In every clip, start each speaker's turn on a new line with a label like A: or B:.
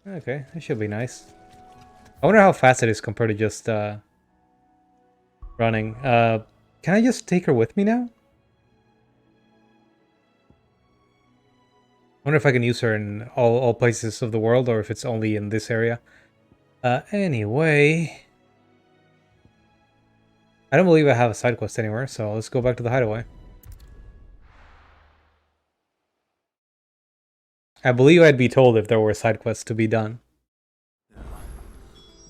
A: Okay, that should be nice. I wonder how fast it is compared to just running. Can I just take her with me now? I wonder if I can use her in all places of the world or if it's only in this area. Anyway, I don't believe I have a side quest anywhere, so let's go back to the hideaway. I believe I'd be told if there were side quests to be done.
B: Now,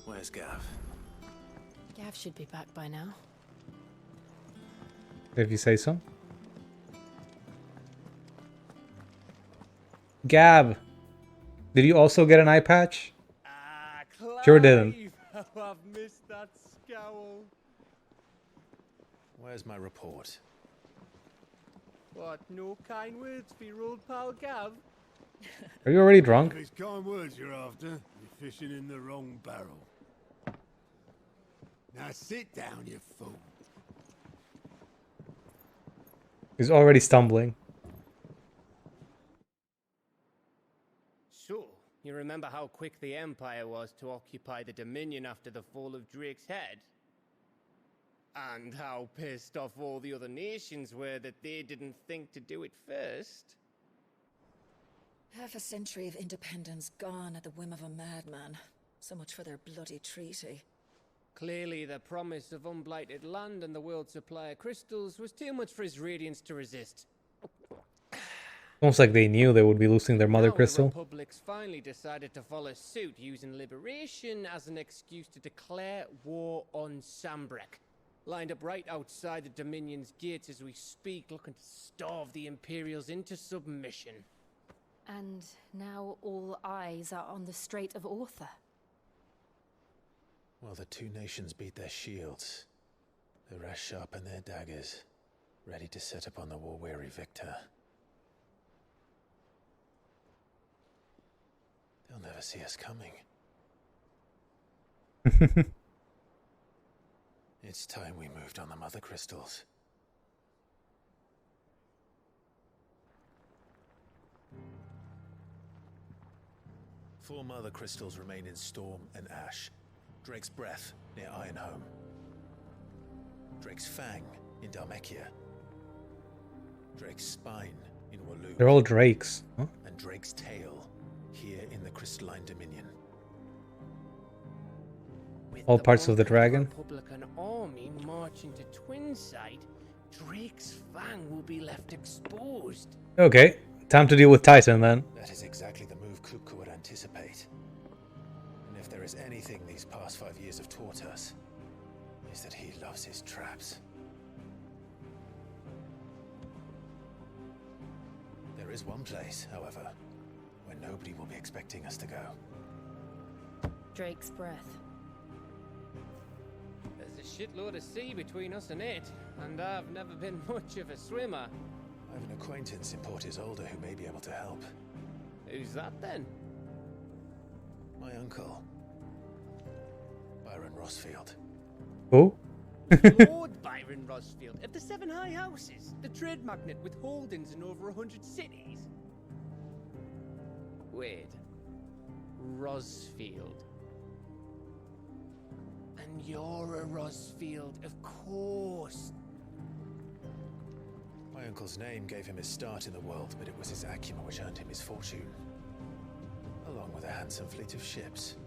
B: where's Gav?
C: Gav should be back by now.
A: If you say so. Gab, did you also get an eye patch?
D: Ah, Clive!
A: Sure didn't.
D: Oh, I've missed that scowl.
B: Where's my report?
D: What, no kind words for your old pal Gav?
A: Are you already drunk?
E: If it's kind words you're after, you're fishing in the wrong barrel. Now sit down, you fool.
A: He's already stumbling.
D: So, you remember how quick the Empire was to occupy the Dominion after the fall of Drake's head? And how pissed off all the other nations were that they didn't think to do it first?
C: Half a century of independence gone at the whim of a madman. So much for their bloody treaty.
D: Clearly, the promise of unblighted land and the world's supply of crystals was too much for his radiance to resist.
A: Almost like they knew they would be losing their mother
D: Now
A: crystal.
D: The Republic's finally decided to follow suit, using liberation as an excuse to declare war on Sambrek. Lined up right outside the Dominion's gates as we speak, looking to starve the Imperials into submission.
F: And now all eyes are on the Strait of Author.
B: While the two nations beat their shields, the rest sharpen their daggers, ready to set upon the war-weary victor. They'll never see us coming. It's time we moved on the mother crystals. Four mother crystals remain in Storm and Ash. Drake's Breath near Ironhome. Drake's Fang in Dhalmekia. Drake's Spine in Waloed.
A: They're all drakes. Huh?
B: And Drake's Tail here in the Crystalline Dominion.
D: With
A: All parts of the dragon?
D: Republican army marching to Twinside, Drake's Fang will be left exposed.
A: Okay, time to deal with Titan then.
B: That is exactly the move Kupka would anticipate. And if there is anything these past 5 years have taught us, is that he loves his traps. There is one place, however, where nobody will be expecting us to go.
F: Drake's Breath.
D: There's a shitload of sea between us and it, and I've never been much of a swimmer.
B: I have an acquaintance in Port Isolde who may be able to help.
D: Who's that then?
B: My uncle, Byron Rossfield.
A: Who?
D: Lord Byron Rosfield of the Seven High Houses, the trade magnate with holdings in over 100 cities. Wait, Rosfield. And you're a Rosfield, of course.
B: My uncle's name gave him his start in the world, but it was his acumen which earned him his fortune, along with a handsome fleet of ships.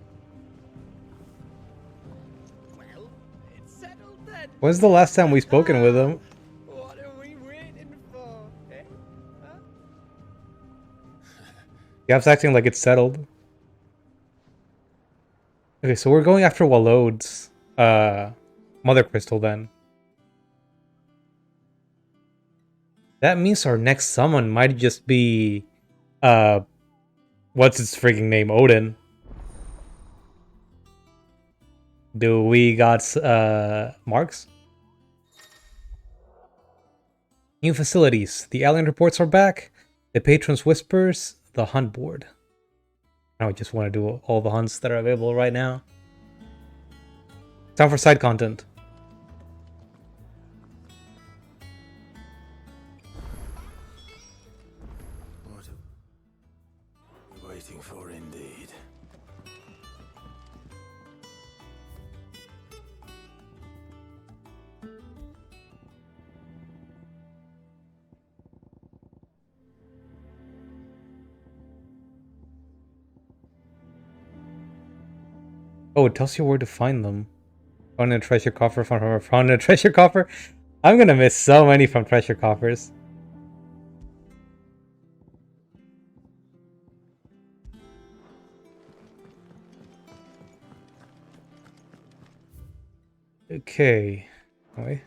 D: Well, it's settled then.
A: When's the last time we spoken with him?
D: What are we waiting for, eh? Huh?
A: Gav's acting like it's settled. Okay, so we're going after Waloed's mother crystal then. That means our next summon might just be what's its freaking name? Odin. Do we got marks? New facilities. The alien reports are back. The patrons whispers. The hunt board. Now I just want to do all the hunts that are available right now. Time for side content.
E: What are we waiting for, indeed?
A: Oh, it tells you where to find them. Found in a treasure coffer, found in a treasure coffer. I'm gonna miss so many from treasure coffers. Okay. Wait.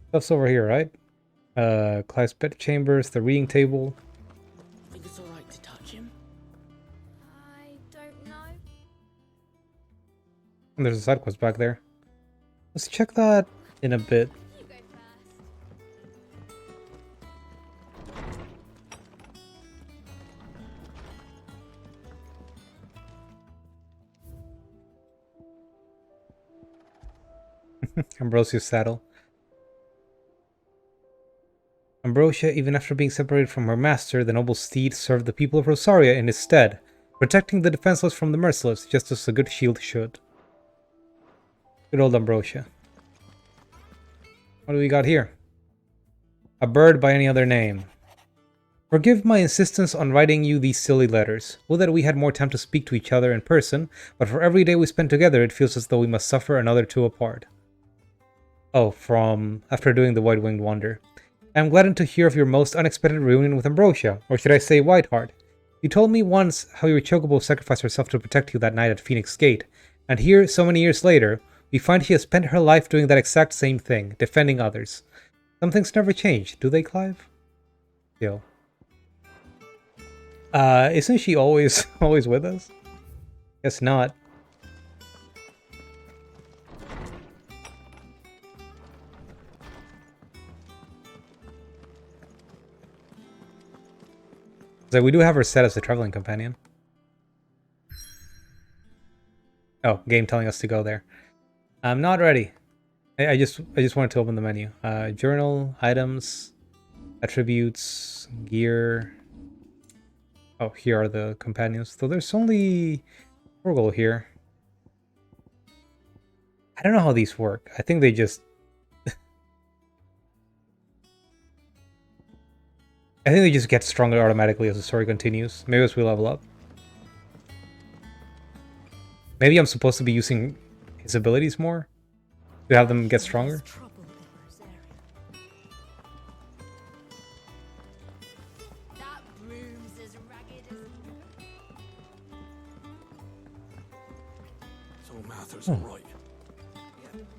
A: Stuff's over here, right? Clive's bed chambers, the reading table.
G: Think it's alright to touch him?
F: I don't know.
A: And there's a side quest back there. Let's check that in a bit.
F: You go first.
A: Ambrosia's saddle. Ambrosia, even after being separated from her master, the noble steed served the people of Rosaria in his stead, protecting the defenseless from the merciless, just as a good shield should. Good old Ambrosia. What do we got here? A bird by any other name. Forgive my insistence on writing you these silly letters. Would that we had more time to speak to each other in person, but for every day we spend together it feels as though we must suffer another two apart. Oh, from after doing the White-Winged Wander. I am gladdened to hear of your most unexpected reunion with Ambrosia, or should I say Whiteheart. You told me once how your chocobo sacrificed herself to protect you that night at Phoenix Gate, and here, so many years later, we find she has spent her life doing that exact same thing, defending others. Some things never change, do they, Clive? Yo. Isn't she always with us? Guess not. So we do have her set as a traveling companion. Oh, game telling us to go there. I'm not ready. I just wanted to open the menu. Journal, items, attributes, gear. Oh, here are the companions. So there's only Torgal here. I don't know how these work. I think they just... I think they just get stronger automatically as the story continues. Maybe as we level up. Maybe I'm supposed to be using his abilities more to have them get stronger.
F: That room's as ragged as...
E: So Mather's alright.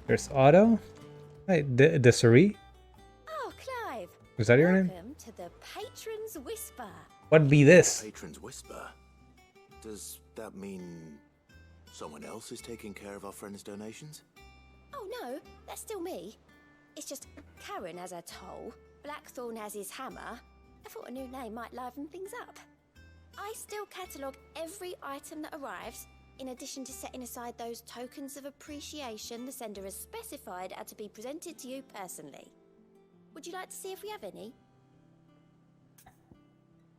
A: There's Otto. Hey, Desiree.
F: Oh, Clive.
A: Was that your name?
F: Welcome to the Patron's Whisper.
A: What be this?
B: Patron's whisper. Does that mean someone else is taking care of our friend's donations?
F: Oh no, that's still me. It's just Karen has her toll, Blackthorn has his hammer. I thought a new name might liven things up. I still catalogue every item that arrives, in addition to setting aside those tokens of appreciation the sender has specified are to be presented to you personally. Would you like to see if we have any?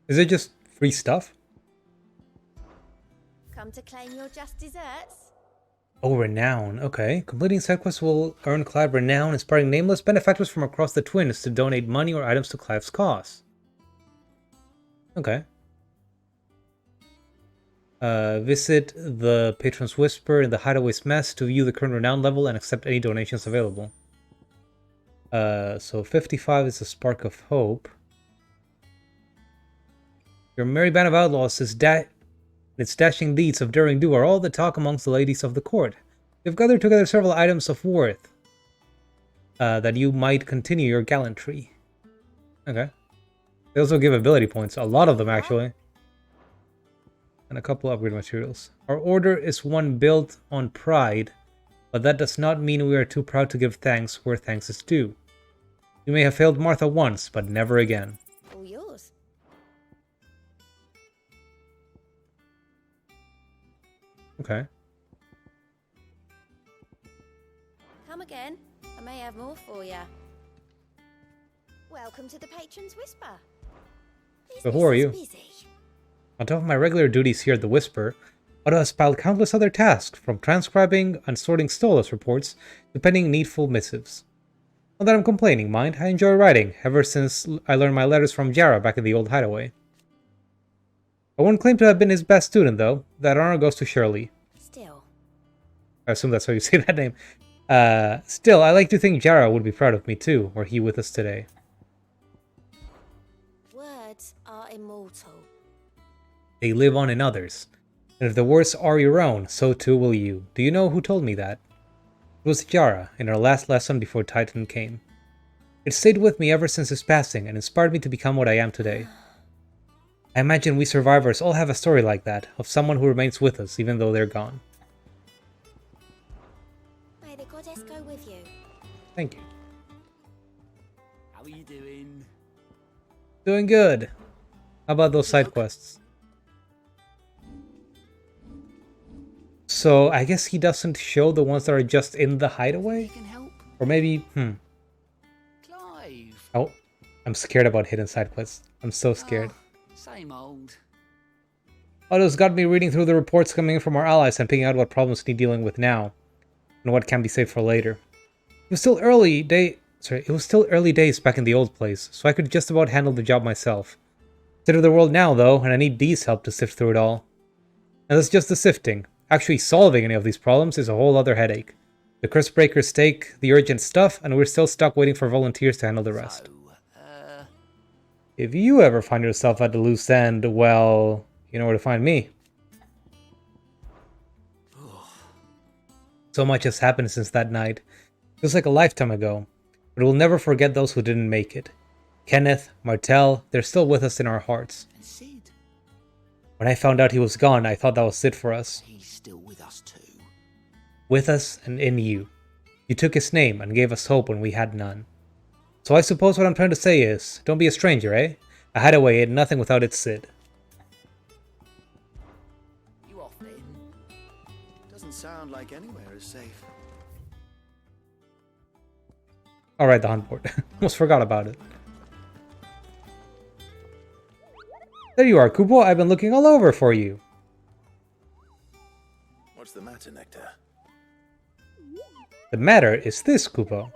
A: Is it just free stuff?
F: Come to claim your just desserts?
A: Oh, renown. Okay. Completing side quests will earn Clive renown, inspiring nameless benefactors from across the Twins to donate money or items to Clive's cause. Okay. Visit the Patron's Whisper in the Hideaway's Mess to view the current renown level and accept any donations available. So 55 is a spark of hope. Your merry band of outlaws is its dashing deeds of daring do are all the talk amongst the ladies of the court. You've gathered together several items of worth that you might continue your gallantry. Okay. They also give ability points, a lot of them actually. And a couple upgrade materials. Our order is one built on pride, but that does not mean we are too proud to give thanks where thanks is due. You may have failed Martha once, but never again.
F: All yours.
A: Okay.
F: Come again. I may have more for you. Welcome to the Patron's Whisper.
A: So who are you?
F: Busy.
A: On top of my regular duties here at the Whisper, Otto has piled countless other tasks, from transcribing and sorting Stolas reports to penning needful missives. Not that I'm complaining, mind. I enjoy writing, ever since I learned my letters from Jara back in the old hideaway. I won't claim to have been his best student, though. That honor goes to Shirley.
F: Still,
A: I assume that's how you say that name. Still, I like to think Jara would be proud of me too, were he with us today.
F: Words are immortal.
A: They live on in others. And if the words are your own, so too will you. Do you know who told me that? It was Jara, in our last lesson before Titan came. It stayed with me ever since his passing, and inspired me to become what I am today. I imagine we survivors all have a story like that, of someone who remains with us even though they're gone.
F: May the goddess go with you.
A: Thank you.
G: How are you doing?
A: Doing good. How about those side quests? So, I guess he doesn't show the ones that are just in the hideaway?
G: You can help.
A: Or maybe,
G: Clive.
A: Oh, I'm scared about hidden side quests. I'm so scared.
G: Same old.
A: Otto's got me reading through the reports coming in from our allies and picking out what problems need dealing with now, and what can be saved for later. It was still early days back in the old place, so I could just about handle the job myself. Consider the world now, though, and I need Dee's help to sift through it all. And that's just the sifting. Actually solving any of these problems is a whole other headache. The curse breakers take the urgent stuff, and we're still stuck waiting for volunteers to handle the rest. If you ever find yourself at the loose end, well, you know where to find me. So much has happened since that night. Feels like a lifetime ago, but we'll never forget those who didn't make it. Kenneth, Martel, they're still with us in our hearts.
G: And Sid.
A: When I found out he was gone, I thought that was it for us.
G: He's still with us too.
A: With us and in you. You took his name and gave us hope when we had none. So I suppose what I'm trying to say is, don't be a stranger, eh? A hideaway ain't nothing without its Sid.
G: You off then?
H: Doesn't sound like anywhere is safe.
A: Alright, the hunt board. Almost forgot about it. There you are, Kupo. I've been looking all over for you.
B: What's the matter, Nectar?
A: The matter is this, Kupo.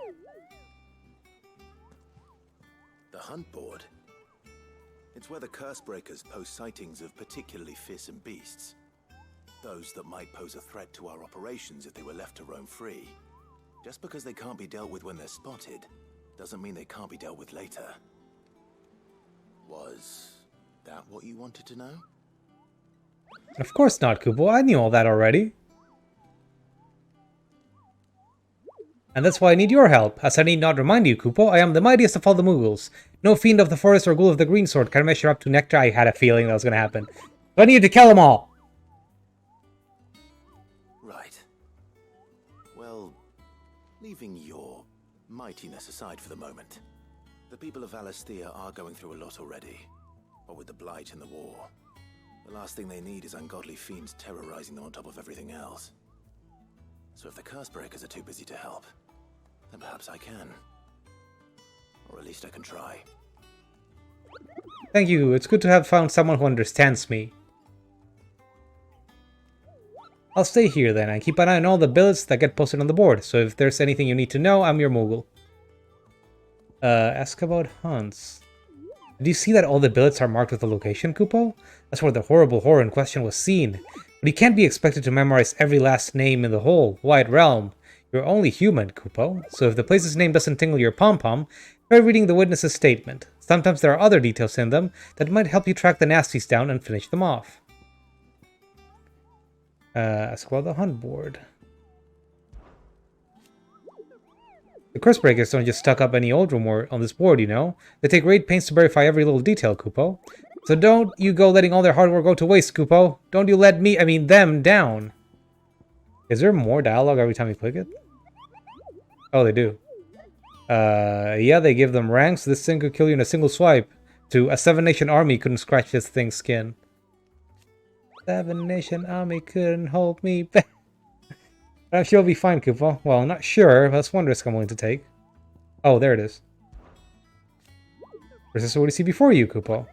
B: The hunt board? It's where the curse breakers post sightings of particularly fearsome beasts. Those that might pose a threat to our operations if they were left to roam free. Just because they can't be dealt with when they're spotted, doesn't mean they can't be dealt with later. Was that what you wanted to know?
A: Of course not, Kupo. I knew all that already. And that's why I need your help, as I need not remind you, Kupo, I am the mightiest of all the Mughals. No fiend of the forest or ghoul of the green sword can measure up to Nectar. I had a feeling that was going to happen. So I need you to kill them all!
B: Right. Well, leaving your mightiness aside for the moment, the people of Alastia are going through a lot already. What with the Blight and the war. The last thing they need is ungodly fiends terrorizing them on top of everything else. So if the curse breakers are too busy to help, then perhaps I can. Or at least I can try.
A: Thank you. It's good to have found someone who understands me. I'll stay here then and keep an eye on all the billets that get posted on the board. So if there's anything you need to know, I'm your Mughal. Ask about hunts. Did you see that all the billets are marked with a location, Kupo? That's where the horrible horror in question was seen. But you can't be expected to memorize every last name in the whole wide realm. You're only human, Kupo. So if the place's name doesn't tingle your pom-pom, try reading the witness's statement. Sometimes there are other details in them that might help you track the nasties down and finish them off. Ask about the hunt board. The curse breakers don't just stuck up any old rumor on this board, you know. They take great pains to verify every little detail, Kupo. So don't you go letting all their hard work go to waste, Kupo. Don't you let them down. Is there more dialogue every time you click it? Oh, they do. Yeah, they give them ranks. This thing could kill you in a single swipe. To a 7-nation army couldn't scratch this thing's skin. 7-nation army couldn't hold me back. I'm sure you'll be fine, Kupo. Well, I'm not sure, but that's one risk I'm willing to take. Oh, there it is. This is what you see before you, Kupo.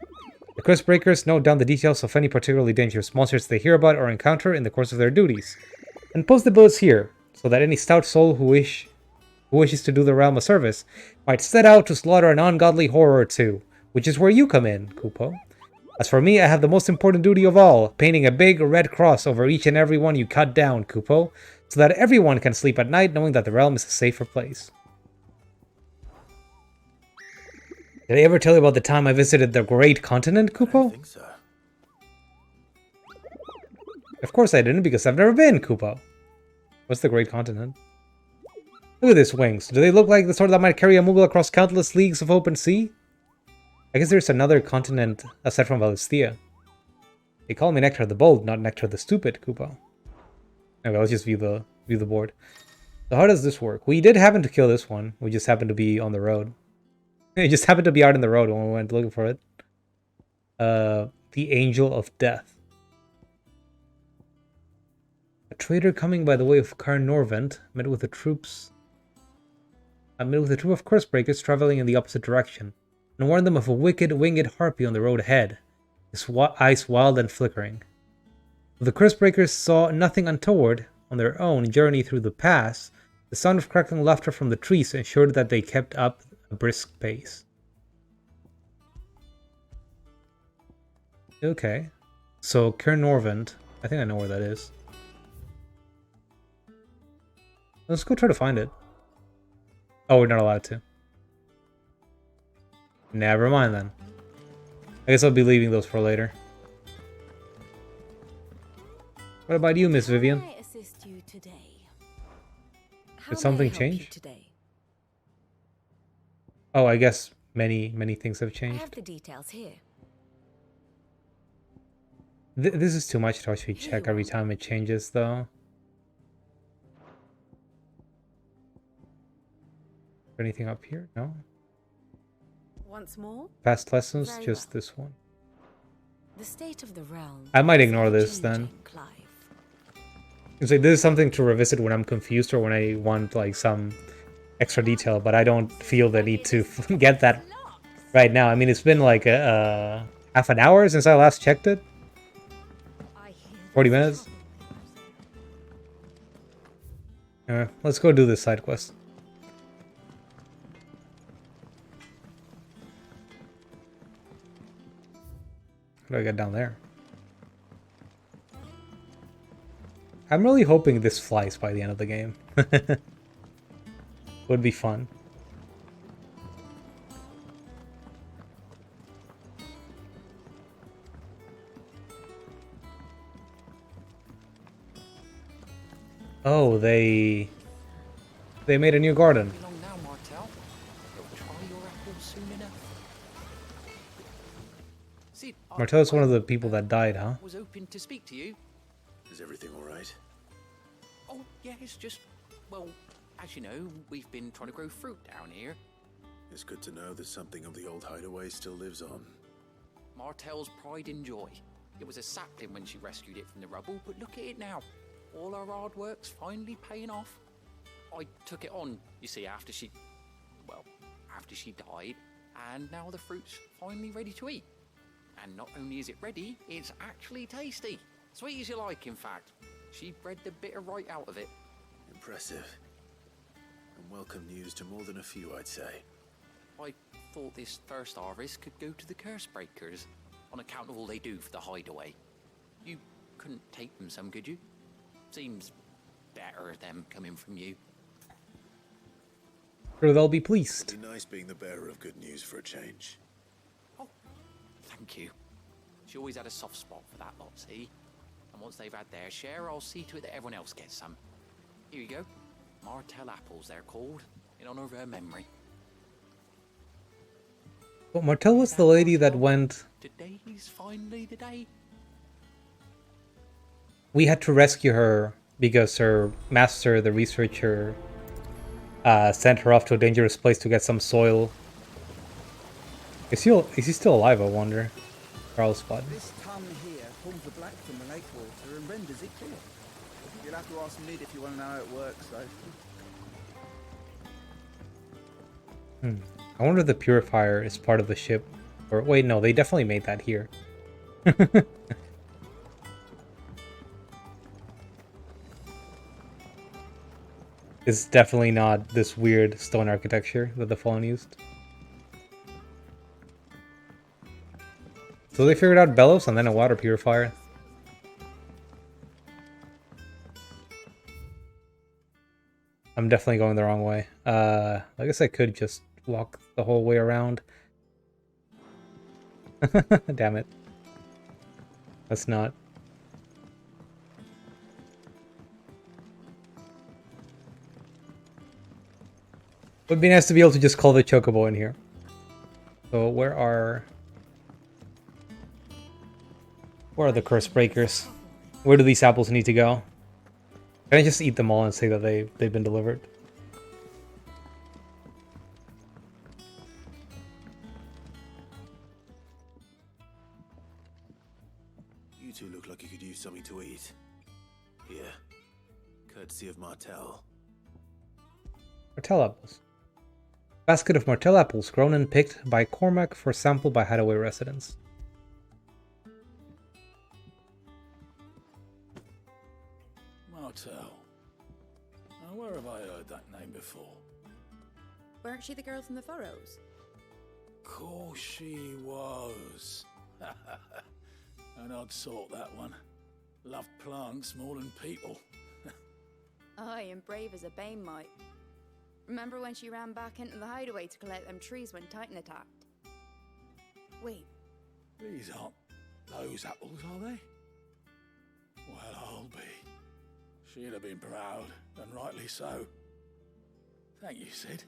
A: The curse breakers note down the details of any particularly dangerous monsters they hear about or encounter in the course of their duties, and post the billets here, so that any stout soul who wishes to do the realm a service might set out to slaughter an ungodly horror or two, which is where you come in, Kupo. As for me, I have the most important duty of all, painting a big red cross over each and every one you cut down, Kupo, so that everyone can sleep at night knowing that the realm is a safer place. Did I ever tell you about the time I visited the Great Continent,
B: I don't
A: Kupo?
B: think so.
A: Of course I didn't, because I've never been, Kupo. What's the Great Continent? Look at these wings. Do they look like the sort that might carry a Moogle across countless leagues of open sea? I guess there's another continent aside from Valisthea. They call me Nectar the Bold, not Nectar the Stupid, Kupo. Okay, let's just view the board. So how does this work? We did happen to kill this one. We just happened to be on the road. It just happened to be out in the road when we went looking for it. The Angel of Death. A trader coming by the way of Carnorvent met with a troop of Cursebreakers traveling in the opposite direction, and warned them of a wicked winged harpy on the road ahead, his eyes wild and flickering. The Cursebreakers saw nothing untoward on their own journey through the pass. The sound of crackling laughter from the trees ensured that they kept up a brisk pace. Okay, so Carnorvent, I think I know where that is. Let's go try to find it. Oh, we're not allowed to. Never mind then. I guess I'll be leaving those for later. What about you, Miss Vivian?
I: How may I assist you today?
C: How
A: Did
C: may
A: something
C: I help you
A: change?
C: today?
A: Oh, I guess many things have
I: I
A: changed.
I: have the details here.
A: This is too much to actually check every time it changes, though. Anything up here? No?
I: Once more,
A: Past lessons?
I: Very
A: Just
I: well.
A: this one.
I: the state of the realm.
A: I might
I: is
A: ignore this then.
I: ever-changing, Clive.
A: It's like this is something to revisit when I'm confused or when I want like some extra detail, but I don't feel the need to get that right now. I mean, it's been like half an hour since I last checked it. 40 minutes. Let's go do this side quest. How do I get down there? I'm really hoping this flies by the end of the game. Would be fun. Oh, they made a new garden.
G: Long now, Martel. You'll try your apples soon enough. See,
A: Martel's one of the people that died, huh?
G: was hoping to speak to you.
B: Is everything all right?
G: Oh, yeah, it's just, well, as you know, we've been trying to grow fruit down here.
B: It's good to know that something of the old hideaway still lives on.
G: Martel's pride and joy. It was a sapling when she rescued it from the rubble, but look at it now. All our hard work's finally paying off. I took it on, you see, after she died, and now the fruit's finally ready to eat. And not only is it ready, it's actually tasty. Sweet as you like, in fact. She bred the bitter right out of it.
B: Impressive. And welcome news to more than a few, I'd say.
G: I thought this first harvest could go to the Cursebreakers, on account of all they do for the hideaway. You couldn't take them some, could you? Seems better them coming from you.
A: Sure, they'll be pleased.
B: Be nice being the bearer of good news for a change.
G: Oh, thank you. She always had a soft spot for that lot, see? And once they've had their share, I'll see to it that everyone else gets some. Here you go. Martel apples, they're called, in honor of her memory.
A: But Martel was the lady that went...
G: Today's finally the day.
A: We had to rescue her because her master, the researcher, sent her off to a dangerous place to get some soil. Is he still alive, I wonder? Carlspot.
H: This tongue here pulls the black from the lake water and renders it clear. You'll have to ask Mid if you want to know how it works, though.
A: I wonder if the purifier is part of the ship. Or wait, no, they definitely made that here. It's definitely not this weird stone architecture that the Fallen used. So they figured out bellows and then a water purifier. I'm definitely going the wrong way. I guess I could just walk the whole way around. Damn it. That's not. Would be nice to be able to just call the chocobo in here. So where are the curse breakers? Where do these apples need to go? Can I just eat them all and say that they've been delivered?
B: You two look like you could use something to eat. Here. Courtesy of Martel.
A: Martel apples. Basket of Martel apples grown and picked by Cormac for sample by Hadaway residents.
E: Martel. Now, where have I heard that name before?
J: Weren't she the girl from the Furrows?
E: Course she was. An odd sort, that one. Loved plants more than people.
J: Aye, and brave as a bane might. Remember when she ran back into the hideaway to collect them trees when Titan attacked? Wait,
E: These aren't those apples, are they? Well, I'll be. She'd have been proud, and rightly so. Thank you, Sid.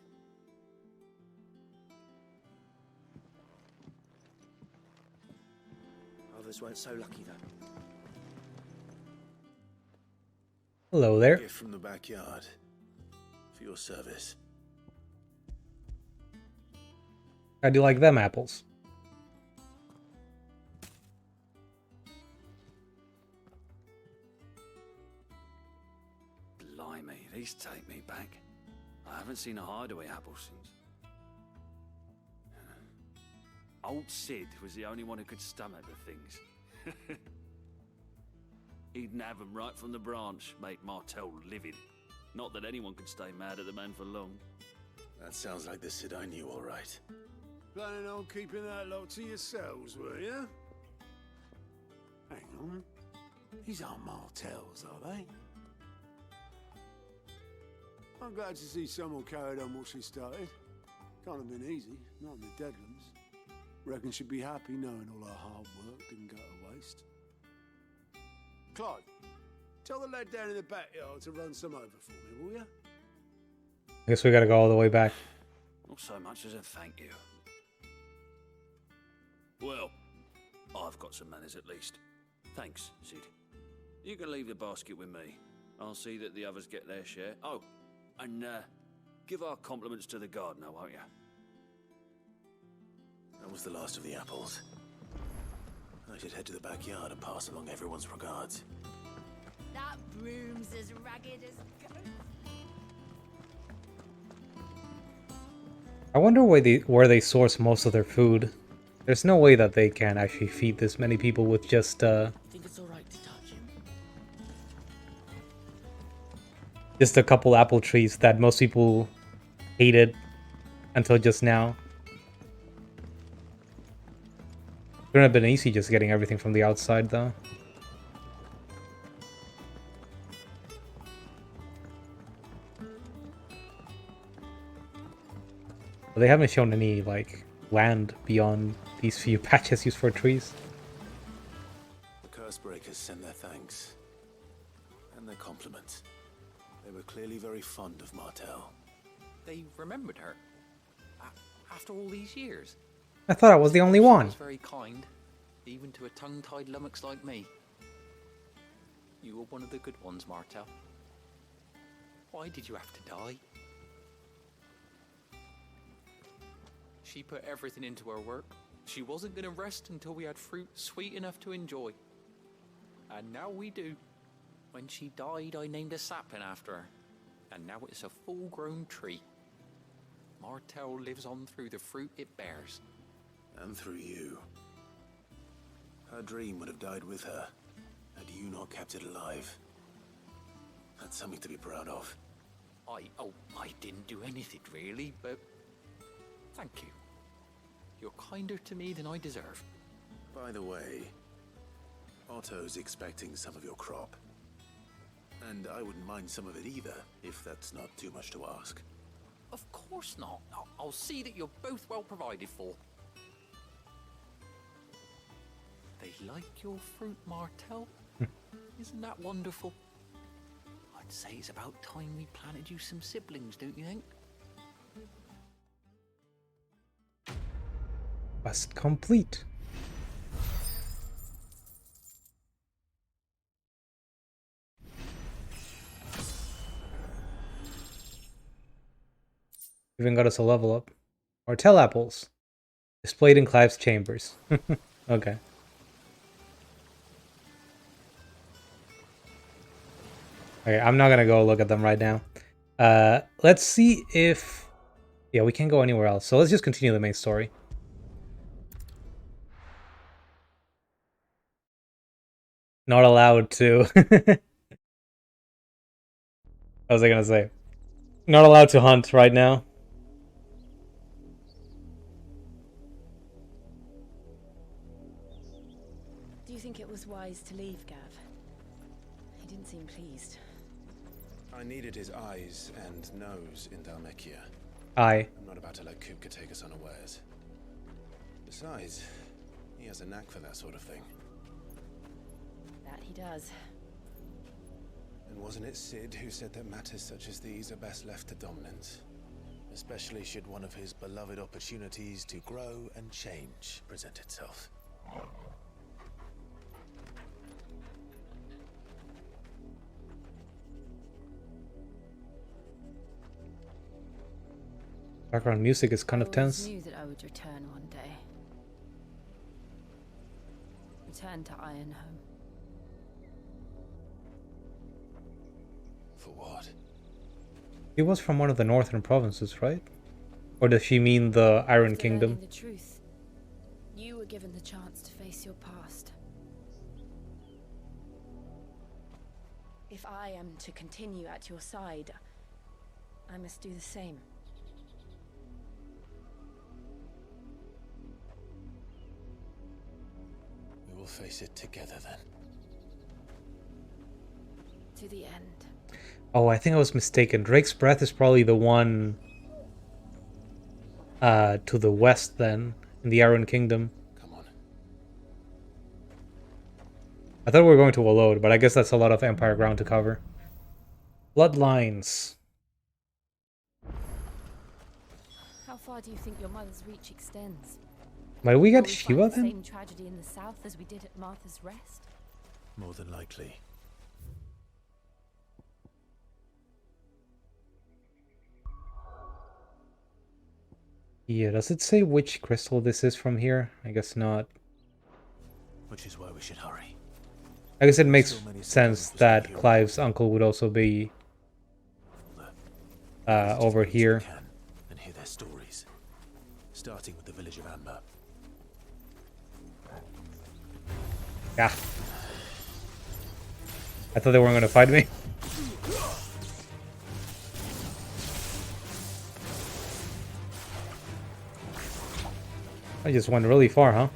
K: Others weren't so lucky, though.
A: Hello there.
B: Gift from the backyard. For your service.
A: How do you like them apples?
L: Blimey, these take me back. I haven't seen a hideaway apple since. Old Sid was the only one who could stomach the things. He'd nab 'em right from the branch, make Martel livid. Not that anyone could stay mad at the man for long.
B: That sounds like the Sid I knew, all right.
E: Planning on keeping that lot to yourselves, were you? Hang on. These aren't Martels, are they? I'm glad to see someone carried on what she started. Can't have been easy, not in the Deadlands. Reckon she'd be happy knowing all her hard work didn't go to waste. Clive, tell the lad down in the backyard to run some over for me, will you?
A: I guess we gotta go all the way back.
L: Not so much as a thank you. Well, I've got some manners at least. Thanks, Sid. You can leave the basket with me. I'll see that the others get their share. Oh, and give our compliments to the gardener, won't you?
B: That was the last of the apples. I should head to the backyard and pass along everyone's regards.
F: That broom's as ragged as ghosts.
A: I wonder where they source most of their food. There's no way that they can actually feed this many people with just
K: Think it's alright to touch him?
A: just a couple apple trees that most people hated until just now. It wouldn't have been easy just getting everything from the outside, though. But they haven't shown any, like, land beyond these few patches used for trees.
B: The curse breakers send their thanks. And their compliments. They were clearly very fond of Martel.
G: They remembered her. After all these years.
A: I thought I was the only
G: She
A: one.
G: was very kind, even to a tongue-tied lummox like me. You were one of the good ones, Martel. Why did you have to die? She put everything into her work. She wasn't going to rest until we had fruit sweet enough to enjoy. And now we do. When she died, I named a sapling after her. And now it's a full-grown tree. Martel lives on through the fruit it bears.
B: And through you. Her dream would have died with her, had you not kept it alive. That's something to be proud of.
G: I didn't do anything really, but thank you. You're kinder to me than I deserve.
B: By the way, Otto's expecting some of your crop. And I wouldn't mind some of it either, if that's not too much to ask.
G: Of course not. I'll see that you're both well provided for. They like your fruit, Martel. Isn't that wonderful? I'd say it's about time we planted you some siblings, don't you think?
A: Quest complete. Even got us a level up. Martell apples. Displayed in Clive's chambers. Okay. Okay, I'm not gonna go look at them right now. Let's see if... Yeah, we can't go anywhere else. So let's just continue the main story. Not allowed to. What was I gonna say? Not allowed to hunt right now.
I: Do you think it was wise to leave, Gav? He didn't seem pleased.
B: I needed his eyes and nose in Dhalmekia.
A: Aye.
B: I'm not about to let Kupka take us unawares. Besides, he has a knack for that sort of thing.
I: That he does.
B: And wasn't it Sid who said that matters such as these are best left to dominance? Especially should one of his beloved opportunities to grow and change present itself.
A: Background music is kind of tense.
I: I knew that I would return one day. Return to Ironhome.
B: For what?
A: He was from one of the northern provinces, right? Or does she mean the Iron
I: After
A: Kingdom?
I: learning the truth, you were given the chance to face your past. If I am to continue at your side, I must do the same.
B: We will face it together then.
I: To the end.
A: Oh, I think I was mistaken. Drake's Breath is probably the one to the west then, in the Iron Kingdom.
B: Come on.
A: I thought we were going to Walode, but I guess that's a lot of Empire ground to cover. Bloodlines.
I: How far do you think your mother's reach extends?
A: Might we
I: Will
A: get
I: we
A: Shiva
I: find the
A: then?
I: same tragedy in the south as we did at Martha's Rest?
B: More than likely.
A: Yeah, does it say which crystal this is from here? I guess not.
B: Which is why we should hurry.
A: I guess it makes
B: So many
A: sense
B: civilians
A: that
B: here.
A: Clive's uncle would also be over here.
B: And hear their stories. Starting with the village of Amber.
A: Yeah. I thought they weren't going to fight me. I just went really far, huh?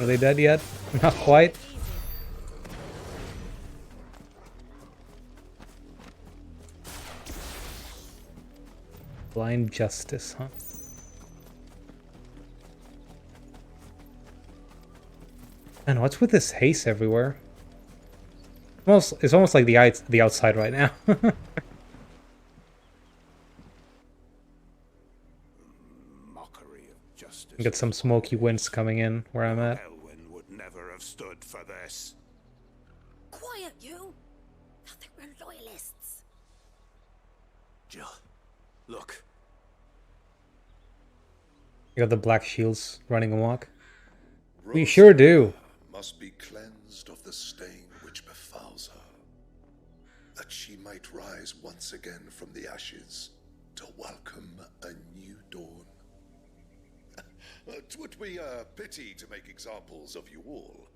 A: Are they dead yet? Not quite. Blind justice, huh? And what's with this haze everywhere? It's almost like the outside right now.
E: Mockery of justice.
A: Get some smoky winds coming in where I'm at.
E: Elwyn would never have stood for this.
F: Quiet, you! I think we're loyalists.
B: Jill, look.
A: You got the black shields running amok. We sure do.
M: Must be cleansed of the stain which befouls her, that she might rise once again from the ashes to welcome a new dawn. 'Twould be a pity to make examples of you all,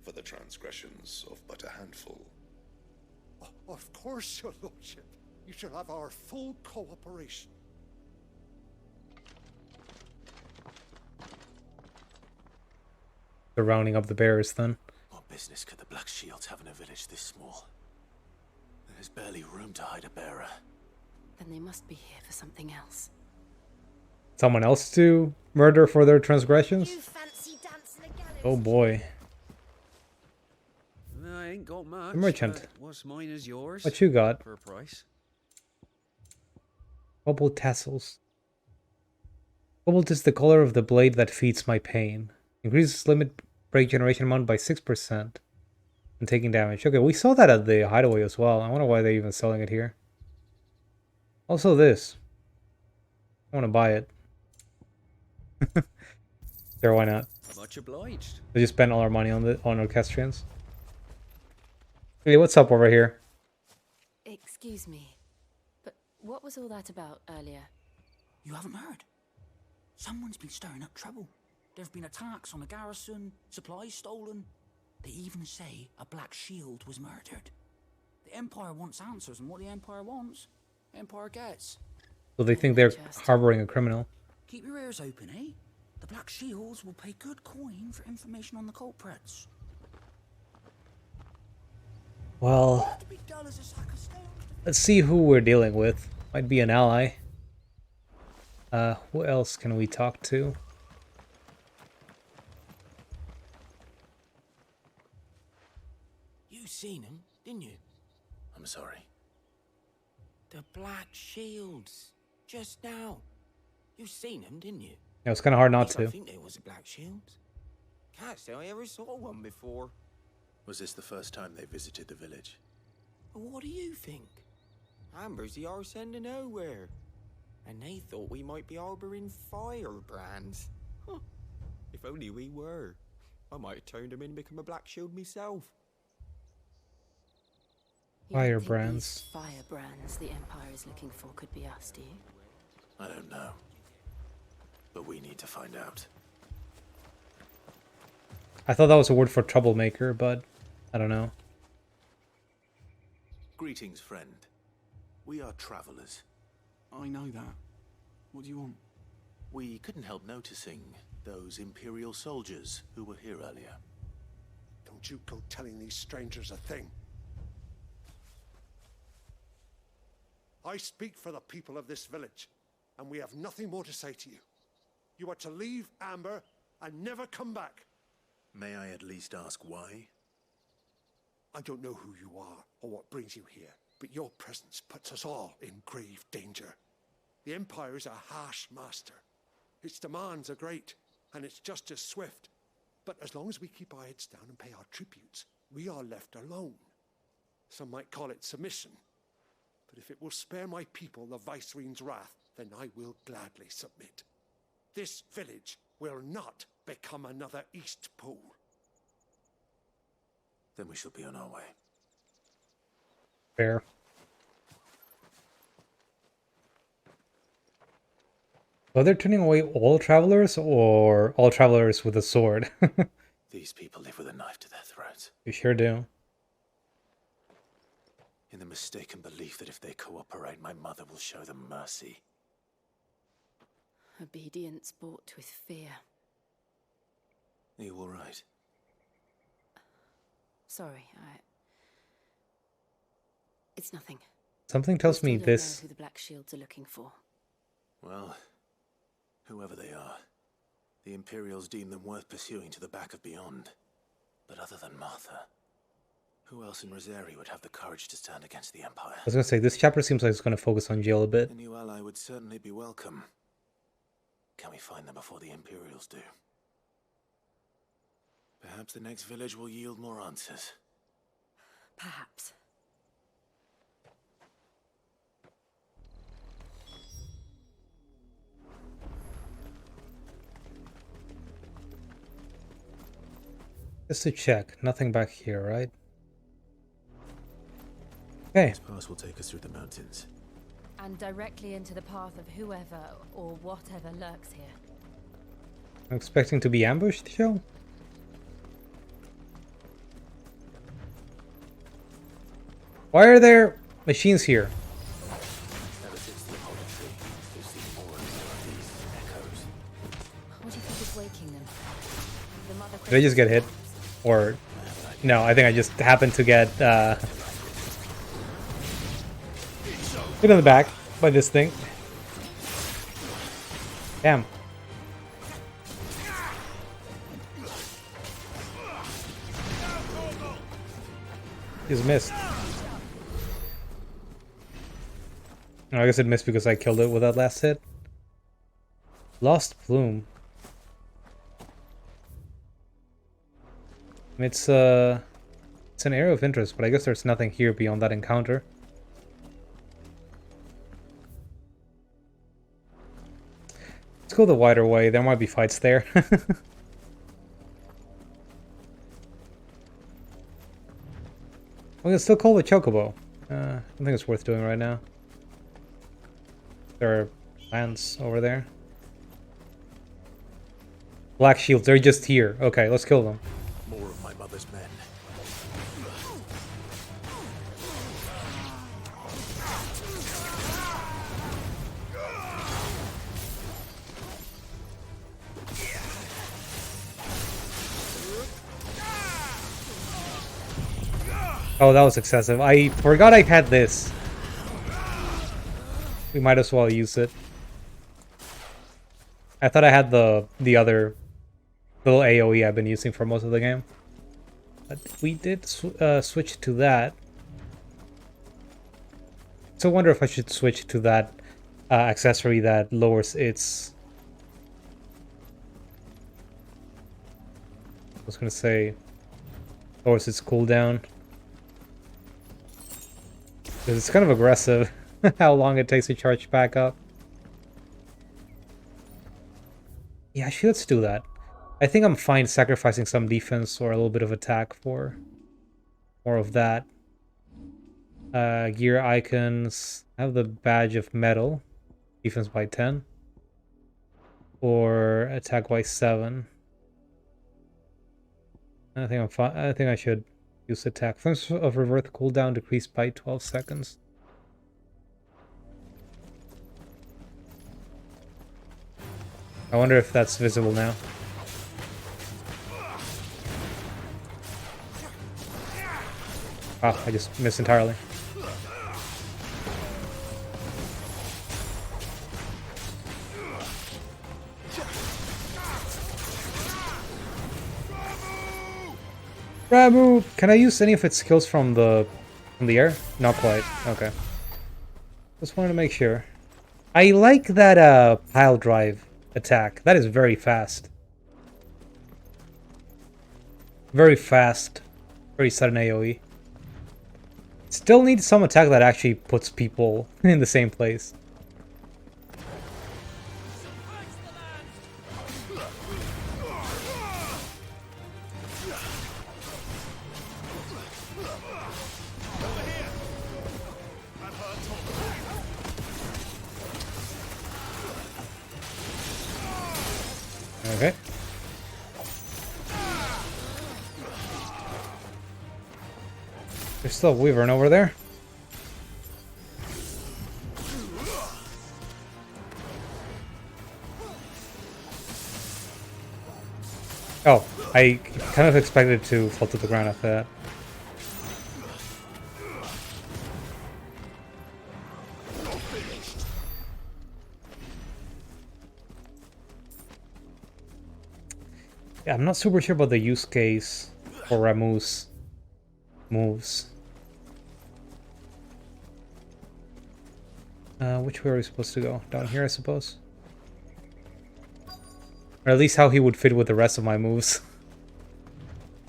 M: for the transgressions of but a handful.
N: Of course, your lordship. You shall have our full cooperation.
A: They're rounding up the bears then.
B: What business could the Black Shields have in a village this small? There's barely room to hide a bearer.
I: Then they must be here for something else.
A: Someone else to murder for their transgressions? Oh boy.
L: I ain't got much.
A: The merchant.
L: What's mine is yours.
A: What you got?
L: For a price.
A: Cobalt tassels. Cobalt is the color of the blade that feeds my pain. Increases limit break generation amount by 6%. And taking damage. Okay, we saw that at the hideaway as well. I wonder why they're even selling it here. Also this. I want to buy it. Sure, why not?
L: Much obliged.
A: We just spent all our money on orchestrians. Hey, what's up over here?
I: Excuse me, but what was all that about earlier?
K: You haven't heard? Someone's been stirring up trouble. There've been attacks on the garrison, supplies stolen. They even say a Black Shield was murdered. The Empire wants answers, and what the Empire wants, the Empire gets.
A: So they think they're harboring a criminal.
K: Keep your ears open, eh? The Black Shields will pay good coin for information on the culprits.
A: Well, let's see who we're dealing with. Might be an ally. Who else can we talk to?
K: You seen him, didn't you?
B: I'm sorry.
K: The Black Shields. Just now. You seen him, didn't you?
A: Yeah, it's kind of hard not
K: I
A: to.
K: think there was a Black Shields. Can't say I ever saw one before.
B: Was this the first time they visited the village?
K: What do you think? Amber's the arse end of nowhere. And they thought we might be harboring firebrands. Huh. If only we were. I might have turned him in and become a Black Shield myself.
A: Firebrands.
I: Firebrands the Empire is looking for could be us, do you?
B: I don't know. But we need to find out.
A: I thought that was a word for troublemaker, but I don't know.
B: Greetings, friend. We are travelers.
H: I know that. What do you want?
B: We couldn't help noticing those Imperial soldiers who were here earlier.
N: Don't you go telling these strangers a thing. I speak for the people of this village, and we have nothing more to say to you. You are to leave Amber and never come back.
B: May I at least ask why?
N: I don't know who you are or what brings you here, but your presence puts us all in grave danger. The Empire is a harsh master. Its demands are great, and its justice swift. But as long as we keep our heads down and pay our tributes, we are left alone. Some might call it submission. But if it will spare my people the Viceroy's wrath, then I will gladly submit. This village will not become another East Pool.
B: Then we shall be on our way.
A: Fair. So they're turning away all travelers, or all travelers with a sword?
B: These people live with a knife to their throats.
A: You sure do.
B: In the mistaken belief that if they cooperate, my mother will show them mercy.
I: Obedience bought with fear.
B: Are you all right?
I: Sorry, it's nothing.
A: Something tells me
I: I don't
A: this.
I: know who the Black Shields are looking for.
B: Well, whoever they are, the Imperials deem them worth pursuing to the back of beyond. But other than Martha, who else in Rosari would have the courage to stand against the Empire?
A: I was gonna say, this chapter seems like it's gonna focus on Jill a bit.
B: A new ally would certainly be welcome. Can we find them before the Imperials do? Perhaps the next village will yield more answers.
I: Perhaps.
A: Just to check, nothing back here, right? Okay.
B: This pass will take us through the mountains.
I: And directly into the path of whoever or whatever lurks here.
A: I'm expecting to be ambushed, Joe? Why are there machines here?
G: Ever since the apology, we've seen more and more of these echoes.
C: What do you think is waking them? The mother
A: Did I just get hit? Or no, I think I just happened to get hit in the back by this thing. Damn. He's missed. Oh, I guess it missed because I killed it with that last hit. Lost plume. It's an area of interest, but I guess there's nothing here beyond that encounter. Let's go the wider way. There might be fights there. We can still call the chocobo. I don't think it's worth doing right now. There are lands over there. Black shields, they're just here. Okay, let's kill them.
B: More of my mother's men.
A: Oh, that was excessive. I forgot I had this. We might as well use it. I thought I had the other little AoE I've been using for most of the game. But we did switch to that. So I wonder if I should switch to that accessory that lowers its... I was gonna say... lowers its cooldown. Because it's kind of aggressive how long it takes to charge back up. Yeah, actually, let's do that. I think I'm fine sacrificing some defense or a little bit of attack for more of that. Gear icons. I have the badge of metal. Defense by 10. Or attack by 7. I think I'm fine. I think I should use attack. Flames of reverse cooldown decreased by 12 seconds. I wonder if that's visible now. Ah, I just missed entirely. Ramu! Can I use any of its skills from the air? Not quite. Okay. Just wanted to make sure. I like that pile drive attack. That is very fast. Very fast. Very sudden AoE. Still need some attack that actually puts people in the same place. Okay. There's still a wyvern over there. Oh, I kind of expected to fall to the ground after that. Yeah, I'm not super sure about the use case for Ramu's moves. Which way are we supposed to go? Down here, I suppose? Or at least how he would fit with the rest of my moves.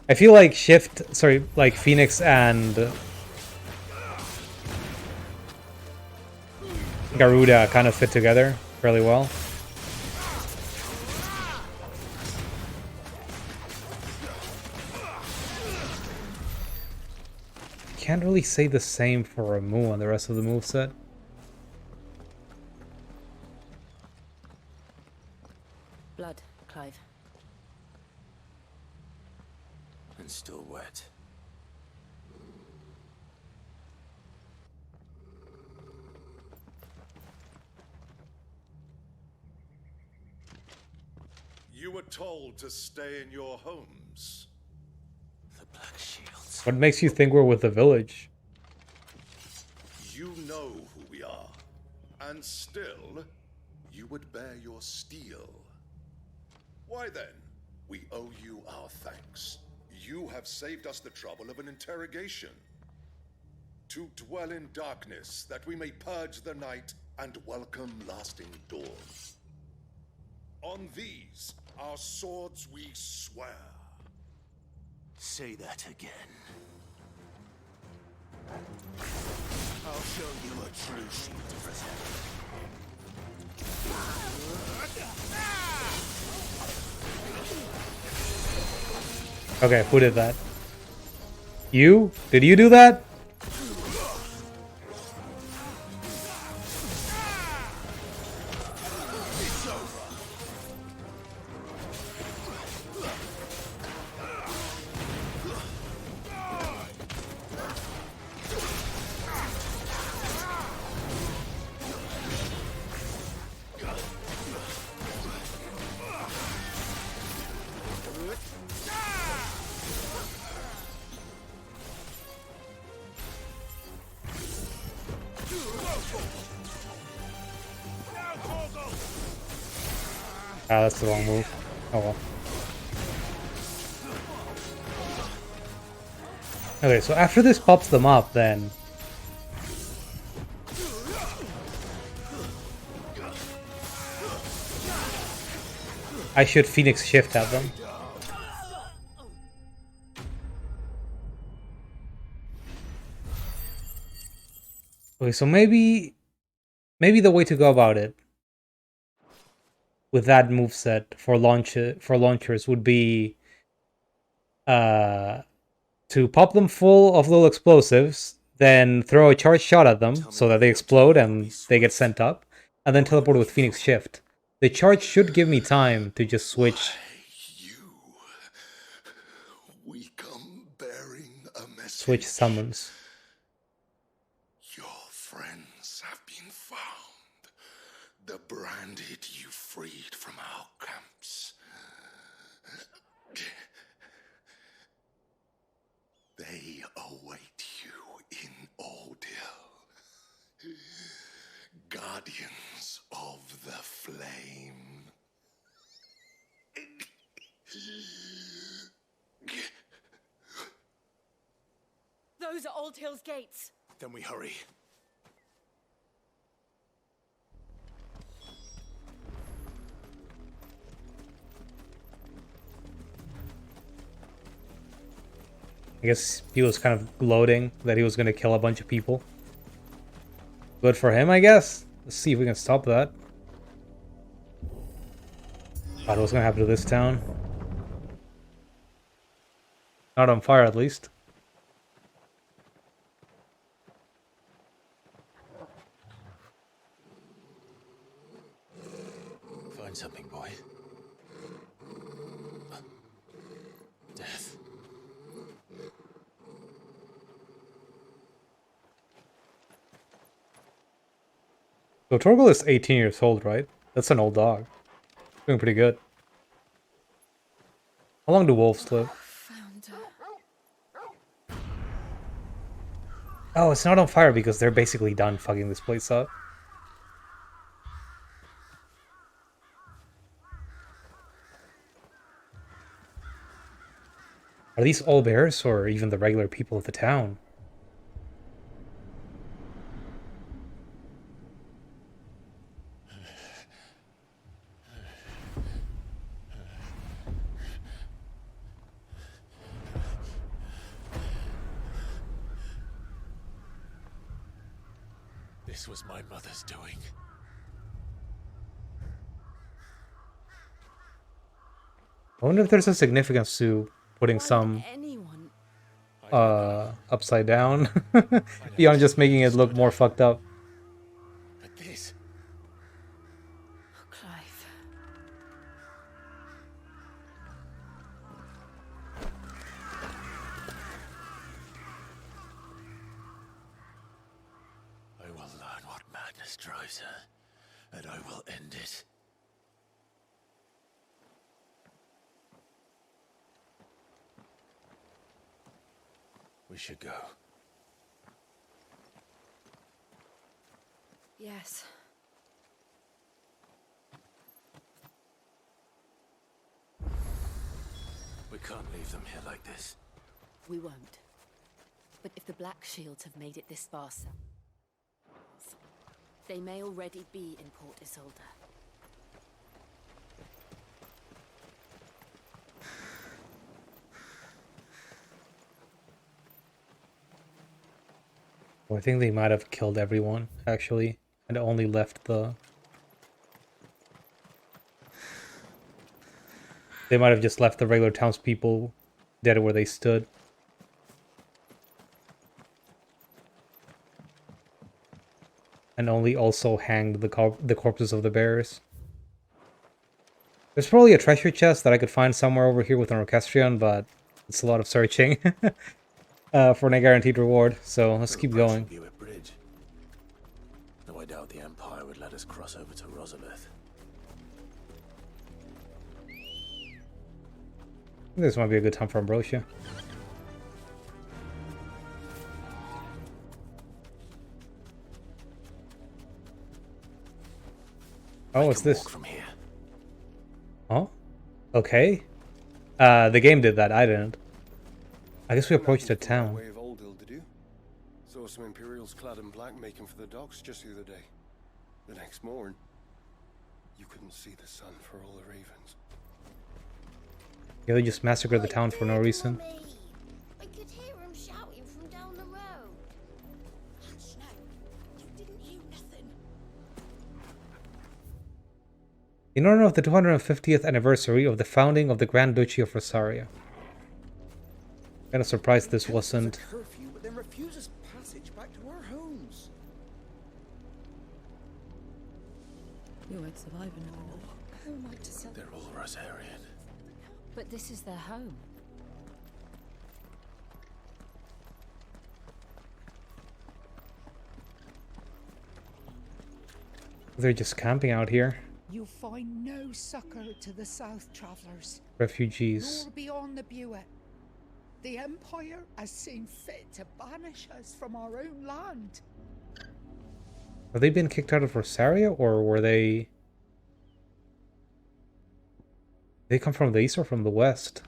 A: I feel like like Phoenix and Garuda kind of fit together fairly well. Can't really say the same for Ramu on the rest of the moveset.
C: Blood, Clive.
B: And still wet.
M: were told to stay in your homes.
B: The Black Shields.
A: What makes you think we're with the village?
M: You know who we are, and still, you would bear your steel. Why then, we owe you our thanks. You have saved us the trouble of an interrogation. To dwell in darkness, that we may purge the night and welcome lasting dawn. On these, our swords we swear.
B: Say that again. I'll show you a true shield to protect.
A: Okay, who did that? You? Did you do that? Ah, that's the wrong move. Oh well. Okay, so after this pops them up, then... I should Phoenix Shift at them. Okay, so maybe the way to go about it with that moveset for launchers would be to pop them full of little explosives, then throw a charged shot at them so that they explode and they get sent up, and then teleport with Phoenix Shift. The charge should give me time to just switch.
M: We come bearing a message.
A: Switch summons.
M: Your friends have been found. The branded you freed from our camps. They await you in Ordil. Guardians of the Flame.
I: Those are Old Hill's gates.
B: Then we hurry.
A: I guess he was kind of gloating that he was going to kill a bunch of people. Good for him, I guess. Let's see if we can stop that. God, what's going to happen to this town? Not on fire, at least.
B: Find something, boy. Death.
A: So Torgal is 18 years old, right? That's an old dog. Doing pretty good. How long do wolves live? Oh, it's not on fire because they're basically done fucking this place up. Are these all bears or even the regular people of the town?
B: This was my mother's doing.
A: I wonder if there's a significance to putting some upside down beyond just making it look more fucked up.
B: But this...
I: Clive.
B: I will learn what madness drives her, and I will end it. We should go.
C: Yes.
B: We can't leave them here like this.
O: We won't. But if the Black Shields have made it this far south, they may already be in Port Isolde.
A: Well, I think they might have killed everyone, actually, and only left the... They might have just left the regular townspeople dead where they stood. And only also hanged the corpses of the bearers. There's probably a treasure chest that I could find somewhere over here with an orchestrion, but it's a lot of searching for a guaranteed reward. So let's keep going.
B: Bridge. No, I doubt the Empire would let us cross over to Rosalith.
A: This might be a good time for Ambrosia. Oh, what's this?
B: From here.
A: Oh? Okay. The game did that, I didn't. I guess we approached a town.
P: Way of Oldhill, did you? Saw some Imperials clad in black making for the docks just the other day. The next morn, you couldn't see the sun for all the ravens.
A: Yeah, they just massacred the town for no reason.
F: I could hear him shouting from down the road.
K: Hush now. You didn't hear nothing.
A: In honor of the 250th anniversary of the founding of the Grand Duchy of Rosaria. Kind of surprised this wasn't...
H: Curfew, but then refuses passage back to our homes.
C: You won't survive another night. Who am I to say?
B: They're all Rosarian.
O: But this is their home.
A: They're just camping out here.
Q: You'll find no succor to the south travellers.
A: Refugees.
Q: Nor beyond the Buet. The Empire has seen fit to banish us from our own land.
A: Have they been kicked out of Rosaria, or were they... They come from the east or from the west?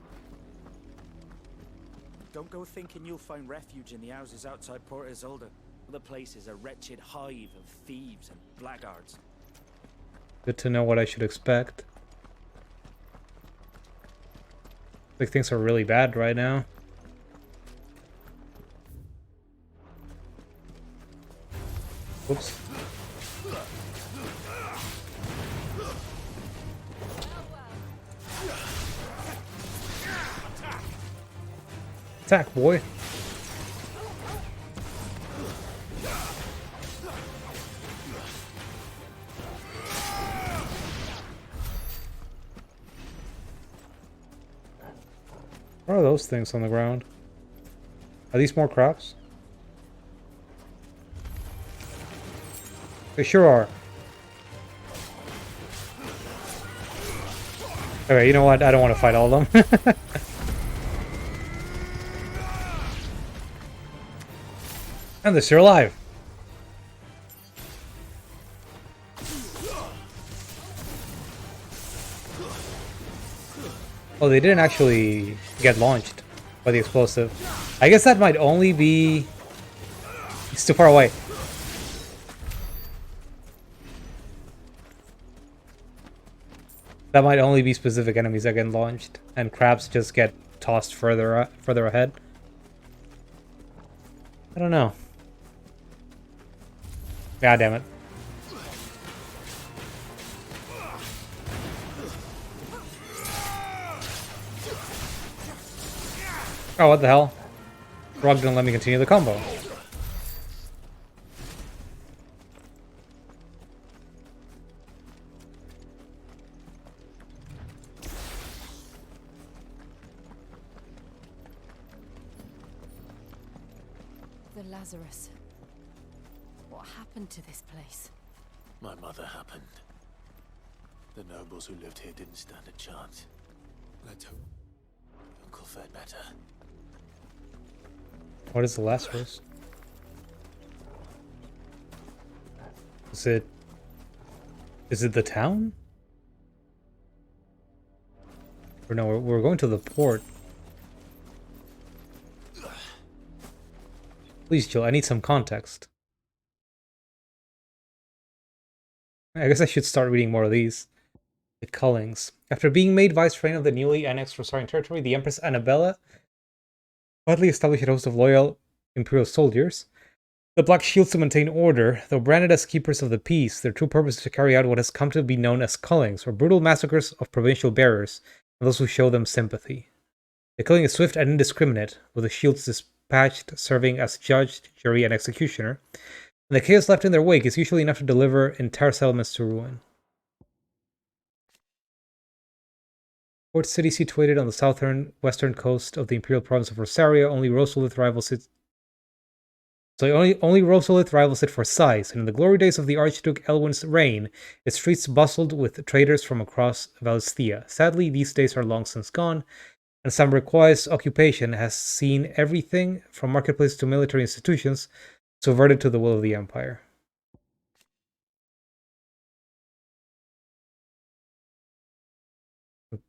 H: Don't go thinking you'll find refuge in the houses outside Port Isolde. The place is a wretched hive of thieves and blackguards.
A: Good to know what I should expect. Like, things are really bad right now. Whoops. Attack, boy. What are those things on the ground? Are these more crops? They sure are. Okay, you know what? I don't want to fight all of them. And they're still alive. Oh, they didn't actually get launched by the explosive. I guess that might only be... It's too far away. That might only be specific enemies that get launched, and crabs just get tossed further ahead. I don't know. God damn it. Oh, what the hell? Rog didn't let me continue the combo.
O: The Lazarus. What happened to this place?
B: My mother happened. The nobles who lived here didn't stand a chance. Let's hope Uncle fared better.
A: What is the last rose? Is it the town? Or no, we're going to the port. Please, Jill, I need some context. I guess I should start reading more of these. The Cullings. After being made vicereine of the newly annexed Rosarian territory, the Empress Annabella widely established a host of loyal Imperial soldiers. The Black Shields to maintain order, though branded as keepers of the peace, their true purpose is to carry out what has come to be known as Cullings, or brutal massacres of provincial bearers and those who show them sympathy. The killing is swift and indiscriminate, with the Shields dispatched serving as judge, jury, and executioner, and the chaos left in their wake is usually enough to deliver entire settlements to ruin. Port city situated on the southern western coast of the imperial province of Rosaria, only Rosalith rivals it. Only Rosalith rivals it for size, and in the glory days of the Archduke Elwin's reign, its streets bustled with traders from across Valisthea. Sadly, these days are long since gone, and Sambriquois' occupation has seen everything from marketplaces to military institutions subverted to the will of the Empire.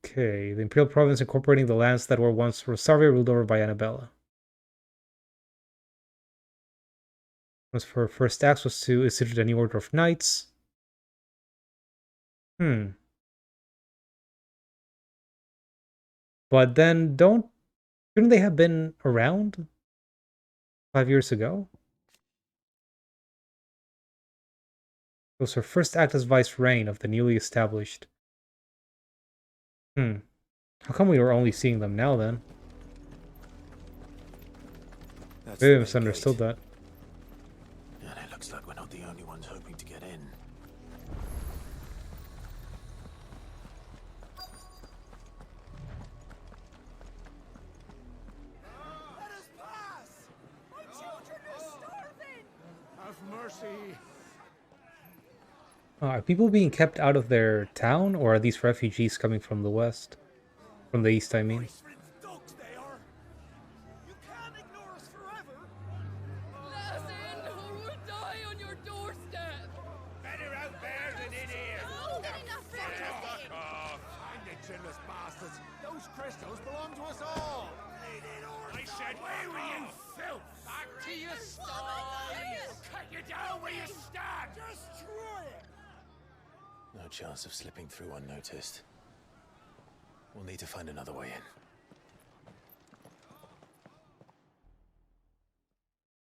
A: Okay, the Imperial Province incorporating the lands that were once Rosaria, ruled over by Annabella. One of her first acts was to institute a new order of knights. But then shouldn't they have been around 5 years ago? It was her first act as vice-reign of the newly established. How come we were only seeing them now then? Maybe I misunderstood that.
B: And it looks like we're not the only ones hoping to get in.
E: Let us pass! My children are starving! Have mercy!
A: Are people being kept out of their town, or are these refugees coming from the west? From the east, I mean.
E: Those crystals belong to us all! I said, where were you, filth? Back to your sties! Cut you down where you stand! Destroy it!
B: No chance of slipping through unnoticed. We'll need to find another way in.